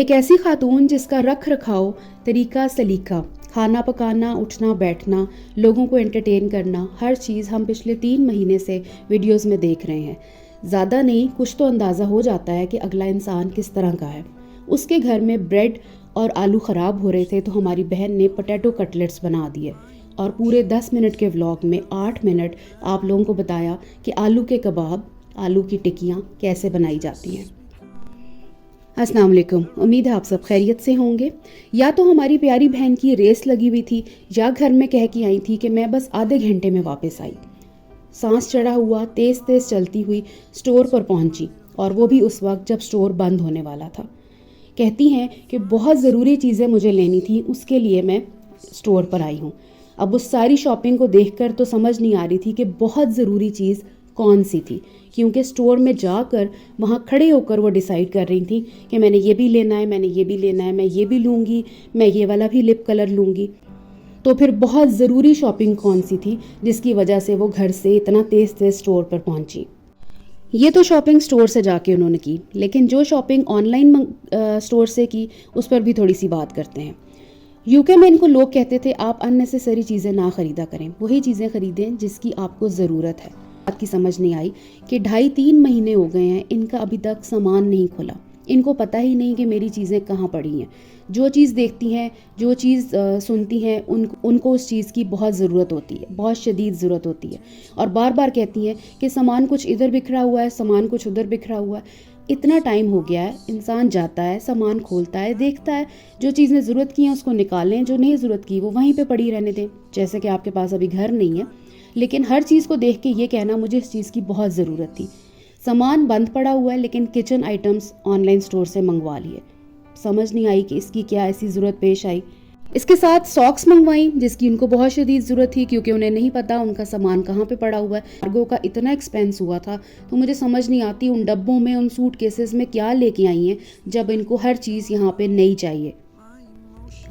ایک ایسی خاتون جس کا رکھ رکھاؤ، طریقہ سلیقہ، کھانا پکانا، اٹھنا بیٹھنا، لوگوں کو انٹرٹین کرنا، ہر چیز ہم پچھلے 3 مہینے سے ویڈیوز میں دیکھ رہے ہیں۔ زیادہ نہیں، کچھ تو اندازہ ہو جاتا ہے کہ اگلا انسان کس طرح کا ہے۔ اس کے گھر میں بریڈ اور آلو خراب ہو رہے تھے تو ہماری بہن نے پوٹیٹو کٹلیٹس بنا دیے، اور پورے 10 منٹ کے ولاگ میں 8 منٹ آپ لوگوں کو بتایا کہ آلو کے کباب، آلو کی ٹکیاں کیسے بنائی جاتی ہیں۔ السلام علیکم، امید ہے آپ سب خیریت سے ہوں گے۔ یا تو ہماری پیاری بہن کی ریس لگی ہوئی تھی، یا گھر میں کہہ کے آئی تھی کہ میں بس آدھے گھنٹے میں واپس آئی۔ سانس چڑھا ہوا تیز تیز چلتی ہوئی سٹور پر پہنچی، اور وہ بھی اس وقت جب سٹور بند ہونے والا تھا۔ کہتی ہیں کہ بہت ضروری چیزیں مجھے لینی تھی، اس کے لیے میں سٹور پر آئی ہوں۔ اب اس ساری شاپنگ کو دیکھ کر تو سمجھ نہیں آ رہی تھی کہ بہت ضروری چیز کون سی تھی، کیونکہ سٹور میں جا کر وہاں کھڑے ہو کر وہ ڈیسائیڈ کر رہی تھی کہ میں نے یہ بھی لینا ہے، میں نے یہ بھی لینا ہے، میں یہ بھی لوں گی، میں یہ والا بھی لپ کلر لوں گی۔ تو پھر بہت ضروری شاپنگ کون سی تھی جس کی وجہ سے وہ گھر سے اتنا تیز تیز سٹور پر پہنچی؟ یہ تو شاپنگ سٹور سے جا کے انہوں نے کی، لیکن جو شاپنگ آن لائن سٹور سے کی اس پر بھی تھوڑی سی بات کرتے ہیں۔ UK میں ان کو لوگ کہتے تھے آپ اننیسیسری چیزیں نہ خریدا کریں، وہی چیزیں خریدیں جس کی آپ کو ضرورت ہے۔ بات کی سمجھ نہیں آئی کہ 2.5-3 مہینے ہو گئے ہیں، ان کا ابھی تک سامان نہیں کھلا، ان کو پتہ ہی نہیں کہ میری چیزیں کہاں پڑی ہیں۔ جو چیز دیکھتی ہیں، جو چیز سنتی ہیں، ان کو اس چیز کی بہت ضرورت ہوتی ہے، بہت شدید ضرورت ہوتی ہے، اور بار بار کہتی ہیں کہ سامان کچھ ادھر بکھرا ہوا ہے، سامان کچھ ادھر بکھرا ہوا ہے۔ اتنا ٹائم ہو گیا ہے، انسان جاتا ہے، سامان کھولتا ہے، دیکھتا ہے، جو چیزیں ضرورت کی ہیں اس کو نکالیں، جو نہیں ضرورت کی وہ وہیں پہ پڑی رہنے دیں، جیسے کہ آپ کے پاس ابھی گھر نہیں ہے۔ لیکن ہر چیز کو دیکھ کے یہ کہنا مجھے اس چیز کی بہت ضرورت تھی۔ سامان بند پڑا ہوا ہے لیکن kitchen items on line store سے منگوا لیے۔ سمجھ نہیں آئی کہ اس کی کیا ایسی ضرورت پیش آئی۔ اس کے ساتھ ساکس منگوائیں جس کی ان کو بہت شدید ضرورت تھی، کیونکہ انہیں نہیں پتا ان کا سامان کہاں پہ پڑا ہوا ہے۔ کارگو کا اتنا ایکسپینس ہوا تھا تو مجھے سمجھ نہیں آتی ان ڈبوں میں، ان سوٹ کیسز میں کیا لے کے آئی ہیں جب ان کو ہر چیز یہاں پہ نہیں چاہیے۔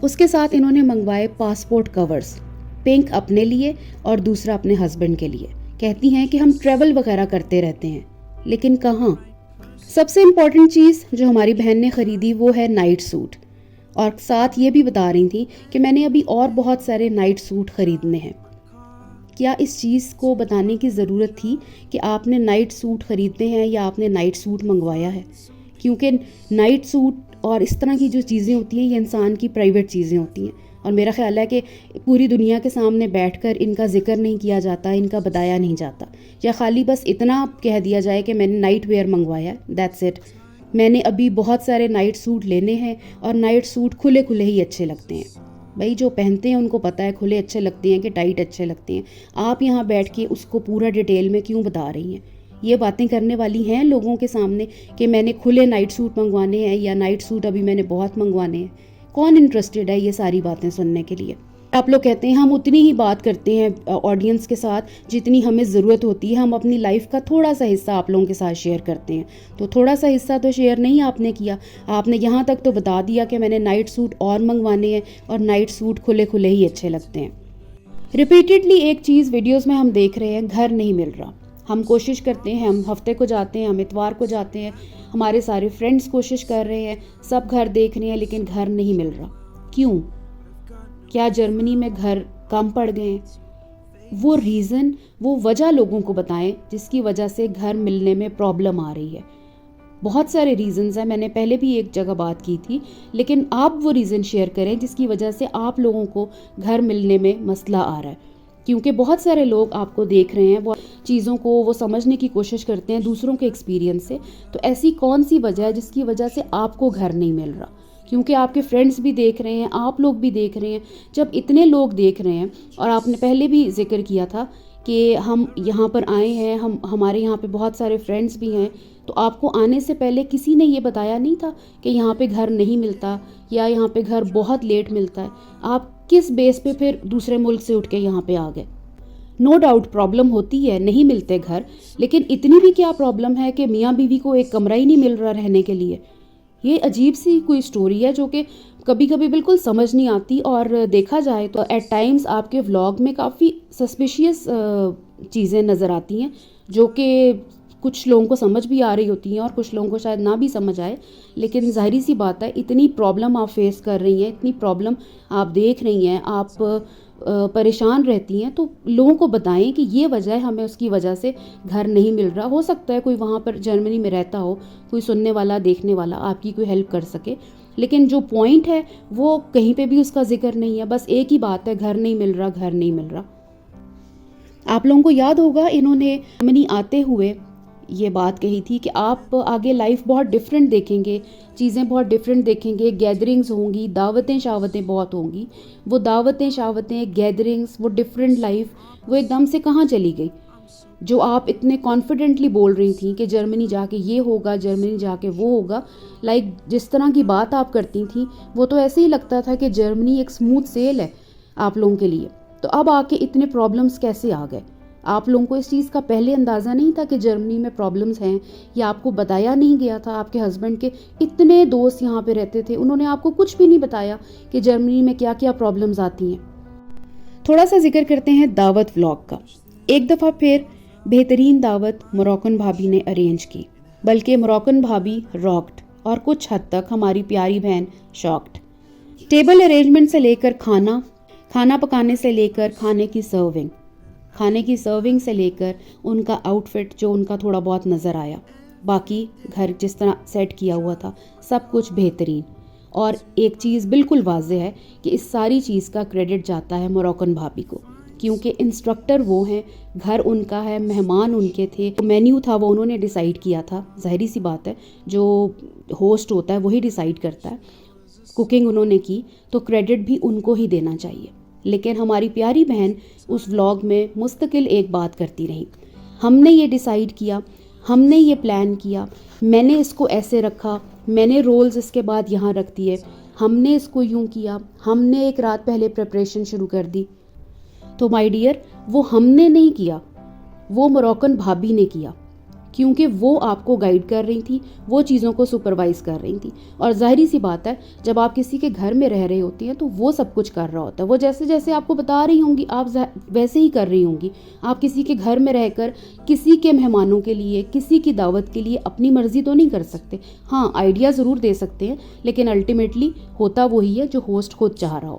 اس کے ساتھ انہوں نے منگوائے پاسپورٹ کورز، پنک اپنے لیے اور دوسرا اپنے ہسبینڈ کے لیے۔ کہتی ہیں کہ ہم ٹریول وغیرہ کرتے رہتے ہیں، لیکن کہاں؟ سب سے امپورٹنٹ چیز جو ہماری بہن نے خریدی وہ ہے نائٹ سوٹ، اور ساتھ یہ بھی بتا رہی تھی کہ میں نے ابھی اور بہت سارے نائٹ سوٹ خریدنے ہیں۔ کیا اس چیز کو بتانے کی ضرورت تھی کہ آپ نے نائٹ سوٹ خریدنے ہیں یا آپ نے نائٹ سوٹ منگوایا ہے؟ کیونکہ نائٹ سوٹ اور اس طرح کی جو چیزیں ہوتی ہیں یہ انسان کی پرائیویٹ چیزیں ہوتی ہیں، اور میرا خیال ہے کہ پوری دنیا کے سامنے بیٹھ کر ان کا ذکر نہیں کیا جاتا، ان کا بتایا نہیں جاتا، یا خالی بس اتنا کہہ دیا جائے کہ میں نے نائٹ ویئر منگوایا، دیٹس اٹ۔ میں نے ابھی بہت سارے نائٹ سوٹ لینے ہیں، اور نائٹ سوٹ کھلے کھلے ہی اچھے لگتے ہیں۔ بھائی جو پہنتے ہیں ان کو پتہ ہے کھلے اچھے لگتے ہیں کہ ٹائٹ اچھے لگتے ہیں۔ آپ یہاں بیٹھ کے اس کو پورا ڈیٹیل میں کیوں بتا رہی ہیں؟ یہ باتیں کرنے والی ہیں لوگوں کے سامنے کہ میں نے کھلے نائٹ سوٹ منگوانے ہیں، یا نائٹ سوٹ ابھی میں نے بہت منگوانے ہیں۔ کون انٹرسٹڈ ہے یہ ساری باتیں سننے کے لیے؟ آپ لوگ کہتے ہیں ہم اتنی ہی بات کرتے ہیں آڈینس کے ساتھ جتنی ہمیں ضرورت ہوتی ہے، ہم اپنی لائف کا تھوڑا سا حصہ آپ لوگوں کے ساتھ شیئر کرتے ہیں۔ تو تھوڑا سا حصہ تو شیئر نہیں آپ نے کیا، آپ نے یہاں تک تو بتا دیا کہ میں نے نائٹ سوٹ اور منگوانے ہیں، اور نائٹ سوٹ کھلے کھلے ہی اچھے لگتے ہیں۔ ریپیٹڈلی ایک چیز ویڈیوز میں ہم دیکھ رہے ہیں، گھر نہیں مل رہا۔ ہم کوشش کرتے ہیں، ہم ہفتے کو جاتے ہیں، ہم اتوار کو جاتے ہیں، ہمارے سارے فرینڈز کوشش کر رہے ہیں، سب گھر دیکھ رہے ہیں، لیکن گھر نہیں مل رہا۔ کیوں؟ کیا جرمنی میں گھر کم پڑ گئے ہیں؟ وہ ریزن، وہ وجہ لوگوں کو بتائیں جس کی وجہ سے گھر ملنے میں پرابلم آ رہی ہے۔ بہت سارے ریزنز ہیں، میں نے پہلے بھی ایک جگہ بات کی تھی، لیکن آپ وہ ریزن شیئر کریں جس کی وجہ سے آپ لوگوں کو گھر ملنے میں مسئلہ آ رہا ہے، کیونکہ بہت سارے لوگ آپ کو دیکھ رہے ہیں، وہ چیزوں کو وہ سمجھنے کی کوشش کرتے ہیں دوسروں کے ایکسپیرینس سے۔ تو ایسی کون سی وجہ ہے جس کی وجہ سے آپ کو گھر نہیں مل رہا؟ کیونکہ آپ کے فرینڈز بھی دیکھ رہے ہیں، آپ لوگ بھی دیکھ رہے ہیں۔ جب اتنے لوگ دیکھ رہے ہیں، اور آپ نے پہلے بھی ذکر کیا تھا کہ ہم یہاں پر آئے ہیں، ہمارے یہاں پہ بہت سارے فرینڈز بھی ہیں، تو آپ کو آنے سے پہلے کسی نے یہ بتایا نہیں تھا کہ یہاں پہ گھر نہیں ملتا، یا یہاں پہ گھر بہت لیٹ ملتا ہے؟ آپ کس بیس پہ پھر دوسرے ملک سے اٹھ کے یہاں پہ آ گئے؟ نو ڈاؤٹ پرابلم ہوتی ہے، نہیں ملتے گھر، لیکن اتنی بھی کیا پرابلم ہے کہ میاں بیوی کو ایک کمرہ ہی نہیں مل رہا رہنے کے لیے؟ یہ عجیب سی کوئی سٹوری ہے جو کہ کبھی کبھی بالکل سمجھ نہیں آتی، اور دیکھا جائے تو ایٹ ٹائمز آپ کے ولاگ میں کافی سسپیشیس چیزیں نظر آتی ہیں جو کہ کچھ لوگوں کو سمجھ بھی آ رہی ہوتی ہیں اور کچھ لوگوں کو شاید نہ بھی سمجھ آئے، لیکن ظاہری سی بات ہے اتنی پرابلم آپ فیس کر رہی ہیں، اتنی پرابلم آپ دیکھ رہی ہیں، آپ پریشان رہتی ہیں، تو لوگوں کو بتائیں کہ یہ وجہ ہے، ہمیں اس کی وجہ سے گھر نہیں مل رہا. ہو سکتا ہے کوئی وہاں پر جرمنی میں رہتا ہو، کوئی سننے والا دیکھنے والا آپ کی کوئی ہیلپ کر سکے، لیکن جو پوائنٹ ہے وہ کہیں پہ بھی اس کا ذکر نہیں ہے. بس ایک ہی بات ہے، گھر نہیں مل رہا، گھر نہیں مل رہا. آپ لوگوں کو یاد ہوگا انہوں نے جرمنی آتے ہوئے یہ بات کہی تھی کہ آپ آگے لائف بہت ڈیفرنٹ دیکھیں گے، چیزیں بہت ڈیفرنٹ دیکھیں گے، گیدرنگز ہوں گی، دعوتیں شاوتیں بہت ہوں گی. وہ دعوتیں شاوتیں، گیدرنگز، وہ ڈیفرنٹ لائف وہ ایک دم سے کہاں چلی گئی؟ جو آپ اتنے کانفیڈنٹلی بول رہی تھیں کہ جرمنی جا کے یہ ہوگا، جرمنی جا کے وہ ہوگا، لائک جس طرح کی بات آپ کرتی تھیں وہ تو ایسے ہی لگتا تھا کہ جرمنی ایک سموتھ سیل ہے آپ لوگوں کے لیے. تو اب آ کے اتنے پرابلمس کیسے آ گئے؟ آپ لوگوں کو اس چیز کا پہلے اندازہ نہیں تھا کہ جرمنی میں پرابلمس ہیں، یا آپ کو بتایا نہیں گیا تھا؟ آپ کے ہسبینڈ کے اتنے دوست یہاں پہ رہتے تھے، انہوں نے آپ کو کچھ بھی نہیں بتایا کہ جرمنی میں کیا کیا پرابلمس آتی ہیں. تھوڑا سا ذکر کرتے ہیں دعوت ولاگ کا. ایک دفعہ پھر بہترین دعوت موراکن بھابی نے ارینج کی، بلکہ موراکن بھابی راکڈ اور کچھ حد تک ہماری پیاری بہن شاکڈ. ٹیبل ارینجمنٹ سے لے کر کھانا پکانے سے لے کر کھانے کی سرونگ سے لے کر ان کا آؤٹ فٹ جو ان کا تھوڑا بہت نظر آیا، باقی گھر جس طرح سیٹ کیا ہوا تھا سب کچھ بہترین. اور ایک چیز بالکل واضح ہے کہ اس ساری چیز کا کریڈٹ جاتا ہے موراکن بھابی کو، کیونکہ انسٹرکٹر وہ ہیں، گھر ان کا ہے، مہمان ان کے تھے، مینیو تھا وہ انہوں نے ڈیسائیڈ کیا تھا. ظاہری سی بات ہے جو ہوسٹ ہوتا ہے وہی ڈیسائیڈ کرتا ہے. کوکنگ انہوں نے کی تو کریڈٹ بھی ان کو ہی دینا چاہیے. لیکن ہماری پیاری بہن اس ولاگ میں مستقل ایک بات کرتی رہی، ہم نے یہ ڈیسائیڈ کیا، ہم نے یہ پلان کیا، میں نے اس کو ایسے رکھا، میں نے رولز اس کے بعد یہاں رکھ دیے، ہم نے اس کو یوں کیا، ہم نے ایک رات پہلے پریپریشن شروع کر دی. تو مائی ڈیئر، وہ ہم نے نہیں کیا، وہ موراکن بھابی نے کیا، کیونکہ وہ آپ کو گائیڈ کر رہی تھی، وہ چیزوں کو سپروائز کر رہی تھی. اور ظاہری سی بات ہے جب آپ کسی کے گھر میں رہ رہے ہوتی ہیں تو وہ سب کچھ کر رہا ہوتا ہے، وہ جیسے جیسے آپ کو بتا رہی ہوں گی آپ ویسے ہی کر رہی ہوں گی. آپ کسی کے گھر میں رہ کر کسی کے مہمانوں کے لیے، کسی کی دعوت کے لیے اپنی مرضی تو نہیں کر سکتے. ہاں آئیڈیا ضرور دے سکتے ہیں، لیکن الٹیمیٹلی ہوتا وہی ہے جو ہوسٹ خود چاہ رہا ہو.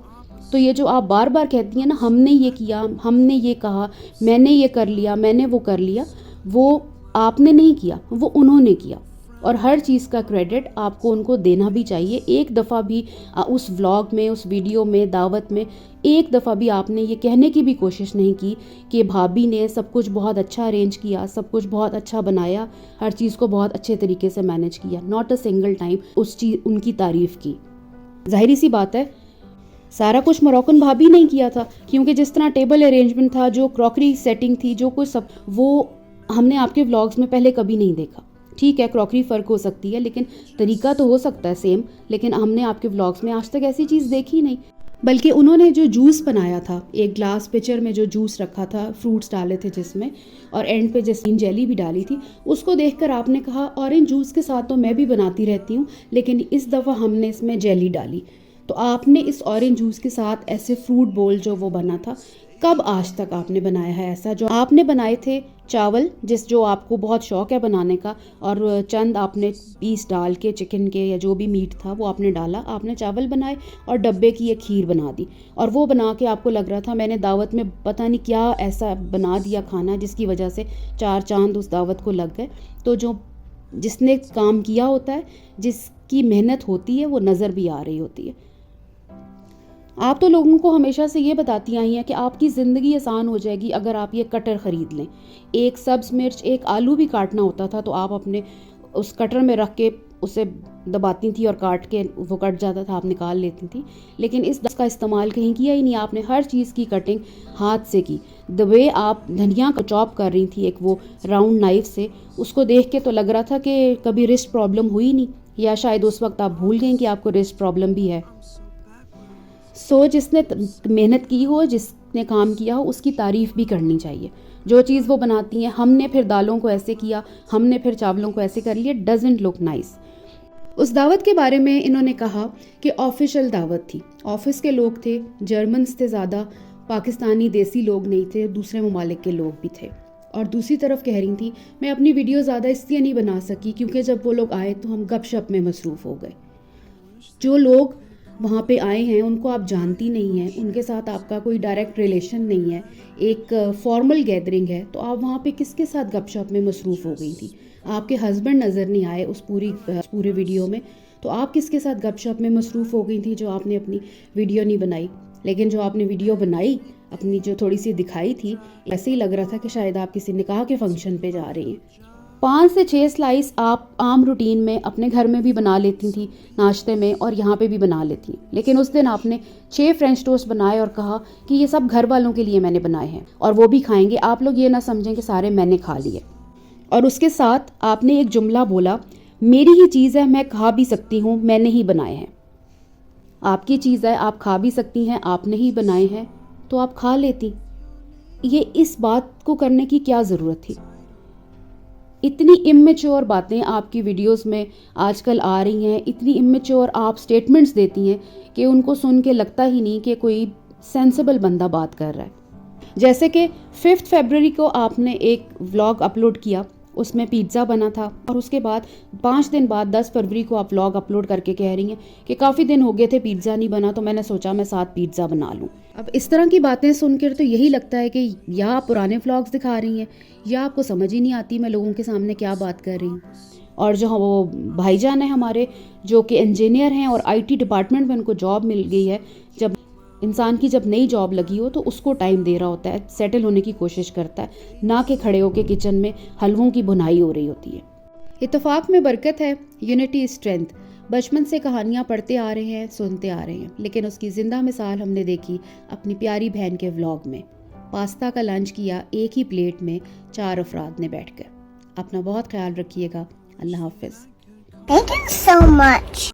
تو یہ جو آپ بار بار کہتی ہیں نا ہم نے یہ کیا، ہم نے یہ کہا، میں نے یہ کر لیا، میں نے وہ کر لیا، وہ آپ نے نہیں کیا، وہ انہوں نے کیا. اور ہر چیز کا کریڈٹ آپ کو ان کو دینا بھی چاہیے. ایک دفعہ بھی اس ولاگ میں، اس ویڈیو میں، دعوت میں ایک دفعہ بھی آپ نے یہ کہنے کی بھی کوشش نہیں کی کہ بھابی نے سب کچھ بہت اچھا ارینج کیا، سب کچھ بہت اچھا بنایا، ہر چیز کو بہت اچھے طریقے سے مینیج کیا. ناٹ اے سنگل ٹائم اس چیز ان کی تعریف کی. ظاہری سی بات ہے سارا کچھ موراکن بھابی نہیں کیا تھا، کیونکہ جس طرح ٹیبل ارینجمنٹ تھا، جو کراکری سیٹنگ تھی، جو کچھ سب وہ ہم نے آپ کے ولاگز میں پہلے کبھی نہیں دیکھا. ٹھیک ہے کراکری فرق ہو سکتی ہے لیکن طریقہ تو ہو سکتا ہے سیم، لیکن ہم نے آپ کے ولاگز میں آج تک ایسی چیز دیکھی نہیں. بلکہ انہوں نے جو جوس بنایا تھا، ایک گلاس پچر میں جو جوس رکھا تھا، فروٹس ڈالے تھے جس میں، اور اینڈ پہ جسمین جیلی بھی ڈالی تھی، اس کو دیکھ کر آپ نے کہا اورنج جوس کے ساتھ تو میں بھی بناتی رہتی ہوں لیکن اس دفعہ ہم نے اس میں جیلی ڈالی. تو آپ نے اس اورنج جوس کے ساتھ ایسے فروٹ بول جو وہ بنا تھا، کب آج تک آپ نے بنایا ہے ایسا؟ جو آپ نے بنائے تھے چاول، جو آپ کو بہت شوق ہے بنانے کا، اور چند آپ نے پیس ڈال کے چکن کے یا جو بھی میٹ تھا وہ آپ نے ڈالا، آپ نے چاول بنائے اور ڈبے کی ایک کھیر بنا دی، اور وہ بنا کے آپ کو لگ رہا تھا میں نے دعوت میں پتہ نہیں کیا ایسا بنا دیا کھانا جس کی وجہ سے 4 چاند اس دعوت کو لگ گئے. تو جس نے کام کیا ہوتا ہے، جس کی محنت ہوتی ہے، وہ نظر بھی آ رہی ہوتی ہے. آپ تو لوگوں کو ہمیشہ سے یہ بتاتی آئی ہیں کہ آپ کی زندگی آسان ہو جائے گی اگر آپ یہ کٹر خرید لیں. ایک سبز مرچ، ایک آلو بھی کاٹنا ہوتا تھا تو آپ اپنے اس کٹر میں رکھ کے اسے دباتی تھی اور کاٹ کے وہ کٹ جاتا تھا، آپ نکال لیتی تھی. لیکن اس کا استعمال کہیں کیا ہی نہیں، آپ نے ہر چیز کی کٹنگ ہاتھ سے کی. دا وے آپ دھنیا کا چاپ کر رہی تھی ایک وہ راؤنڈ نائف سے، اس کو دیکھ کے تو لگ رہا تھا کہ کبھی رسٹ پرابلم ہوئی نہیں، یا شاید اس وقت آپ بھول گئیں کہ آپ کو رسٹ پرابلم بھی ہے. جس نے محنت کی ہو، جس نے کام کیا ہو، اس کی تعریف بھی کرنی چاہیے. جو چیز وہ بناتی ہیں، ہم نے پھر دالوں کو ایسے کیا، ہم نے پھر چاولوں کو ایسے کر لیا، ڈزنٹ لک نائس. اس دعوت کے بارے میں انہوں نے کہا کہ آفیشل دعوت تھی، آفس کے لوگ تھے، جرمنز تھے، زیادہ پاکستانی دیسی لوگ نہیں تھے، دوسرے ممالک کے لوگ بھی تھے. اور دوسری طرف کہہ رہی تھیں میں اپنی ویڈیو زیادہ اس لیے نہیں بنا سکی کیونکہ جب وہ لوگ آئے تو ہم گپ شپ میں مصروف ہو گئے. جو لوگ وہاں پہ آئے ہیں ان کو آپ جانتی نہیں ہیں, ان کے ساتھ آپ کا کوئی ڈائریکٹ ریلیشن نہیں ہے, ایک فارمل گیدرنگ ہے, تو آپ وہاں پہ کس کے ساتھ گپ شپ میں مصروف ہو گئی تھی؟ آپ کے ہسبینڈ نظر نہیں آئے اس پورے ویڈیو میں, تو آپ کس کے ساتھ گپ شپ میں مصروف ہو گئی تھی جو آپ نے اپنی ویڈیو نہیں بنائی؟ لیکن جو آپ نے ویڈیو بنائی اپنی جو تھوڑی سی دکھائی تھی, ایسے ہی لگ رہا تھا کہ شاید آپ کسی نکاح کے فنکشن پہ جا رہی ہیں. 5 سے 6 سلائس آپ عام روٹین میں اپنے گھر میں بھی بنا لیتی تھیں ناشتے میں, اور یہاں پہ بھی بنا لیتی ہیں, لیکن اس دن آپ نے 6 فرینچ ٹوسٹ بنائے اور کہا کہ یہ سب گھر والوں کے لیے میں نے بنائے ہیں اور وہ بھی کھائیں گے, آپ لوگ یہ نہ سمجھیں کہ سارے میں نے کھا لیے. اور اس کے ساتھ آپ نے ایک جملہ بولا, میری ہی چیز ہے میں کھا بھی سکتی ہوں, میں نے ہی بنائے ہیں. آپ کی چیز ہے, آپ کھا بھی سکتی ہیں, آپ نے ہی بنائے ہیں, تو آپ کھا لیتی. یہ اس بات کو کرنے کی کیا ضرورت تھی؟ اتنی امیچور باتیں آپ کی ویڈیوز میں آج کل آ رہی ہیں, اتنی امیچور آپ سٹیٹمنٹس دیتی ہیں کہ ان کو سن کے لگتا ہی نہیں کہ کوئی سینسیبل بندہ بات کر رہا ہے. جیسے کہ 5 فیبروری کو آپ نے ایک ولاگ اپلوڈ کیا, اس میں پیزا بنا تھا, اور اس کے بعد 5 دن بعد 10 فروری کو آپ ولاگ اپلوڈ کر کے کہہ رہی ہیں کہ کافی دن ہو گئے تھے پیزا نہیں بنا تو میں نے سوچا میں 7 پیزا بنا لوں. اب اس طرح کی باتیں سن کر تو یہی لگتا ہے کہ یا آپ پرانے ولاگز دکھا رہی ہیں یا آپ کو سمجھ ہی نہیں آتی میں لوگوں کے سامنے کیا بات کر رہی ہوں. اور جو وہ بھائی جان ہیں ہمارے جو کہ انجینئر ہیں اور IT ڈپارٹمنٹ میں ان کو جاب مل گئی ہے, جب انسان کی جب نئی جاب لگی ہو تو اس کو ٹائم دے رہا ہوتا ہے, سیٹل ہونے کی کوشش کرتا ہے, نہ کہ کھڑے ہو کے کچن میں حلووں کی بنائی ہو رہی ہوتی ہے. اتفاق میں برکت ہے, یونٹی اسٹرینتھ. بچپن سے کہانیاں پڑھتے آ رہے ہیں, سنتے آ رہے ہیں, لیکن اس کی زندہ مثال ہم نے دیکھی اپنی پیاری بہن کے ولاگ میں. پاستا کا لنچ کیا ایک ہی پلیٹ میں 4 افراد نے بیٹھ کر. اپنا بہت خیال رکھیے گا. اللہ حافظ. Thank you so much.